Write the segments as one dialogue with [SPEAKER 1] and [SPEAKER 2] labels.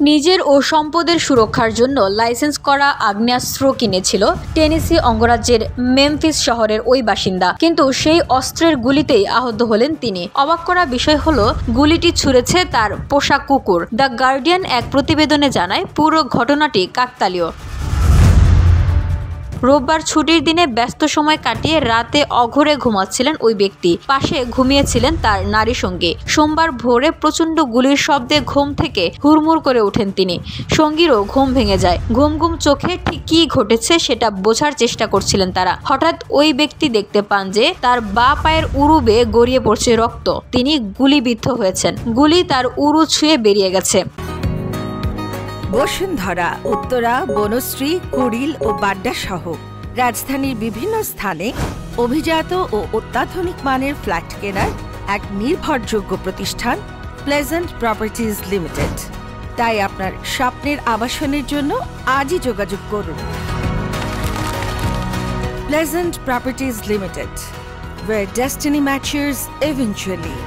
[SPEAKER 1] নিজের ও সম্পদের সুরক্ষার জন্য লাইসেন্স করা আগ্নেয়াস্ত্র কিনেছিল টেনেসি অঙ্গরাজ্যের মেমফিস শহরের ওই বাসিন্দা, কিন্তু সেই অস্ত্রের গুলিতেই আহত হলেন তিনি। অবাক করা বিষয় হলো, গুলিটি ছুঁড়েছে তার পোষা কুকুর। দ্য গার্ডিয়ান এক প্রতিবেদনে জানায়, পুরো ঘটনাটি কাকতালীয়। রোববার ছুটির দিনে ব্যস্ত সময় কাটিয়ে রাতে অঘোরে ঘুমাচ্ছিলেন ওই ব্যক্তি। পাশে ঘুমিয়েছিলেন তার নারী সঙ্গী। সোমবার ভোরে প্রচণ্ড গুলির শব্দে ঘুম থেকে হুড়মুড় করে ওঠেন তিনি। সঙ্গীরও ঘুম ভেঙে যায়। ঘুম ঘুম চোখে ঠিক কী ঘটেছে সেটা বোঝার চেষ্টা করছিলেন তারা। হঠাৎ ওই ব্যক্তি দেখতে পান যে তার বাঁ পায়ের উরু বেয়ে গড়িয়ে পড়ছে রক্ত। তিনি গুলিবিদ্ধ হয়েছেন। গুলি তার উরু ছুঁয়ে বেরিয়ে গেছে।
[SPEAKER 2] বসুন্ধরা, উত্তরা, বনশ্রী, কুড়িল ও বাড্ডা সহ রাজধানীর বিভিন্ন স্থানে অভিজাত ও অত্যাধুনিক মানের ফ্ল্যাট কেনার এক নির্ভরযোগ্য প্রতিষ্ঠান প্লেজেন্ট প্রপার্টিজ লিমিটেড। তাই আপনার স্বপ্নের আবাসনের জন্য আজই যোগাযোগ করুন। Pleasant properties limited, where destiny matches eventually।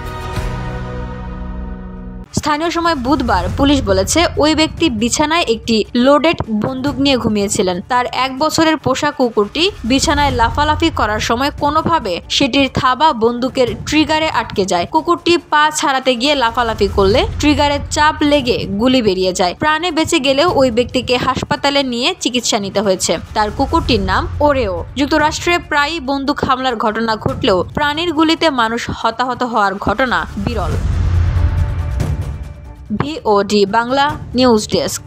[SPEAKER 1] স্থানীয় সময় বুধবার পুলিশ বলেছে, ওই ব্যক্তি বিছানায় একটি লোডেড বন্দুক নিয়ে ঘুমিয়েছিলেন। তার 1 বছরের পোষা কুকুরটি বিছানায় লাফালাফি করার সময় কোনোভাবে সেটির থাবা বন্দুকের ট্রিগারে আটকে যায়। কুকুরটি পা ছাড়াতে গিয়ে লাফালাফি করলে ট্রিগারের চাপ লেগে গুলি বেরিয়ে যায়। প্রাণে বেঁচে গেলেও ওই ব্যক্তিকে হাসপাতালে নিয়ে চিকিৎসা নিতে হয়েছে। তার কুকুরটির নাম ওরেও। যুক্তরাষ্ট্রে প্রায়ই বন্দুক হামলার ঘটনা ঘটলেও প্রাণীর গুলিতে মানুষ হতাহত হওয়ার ঘটনা বিরল। VOD Bangla news desk.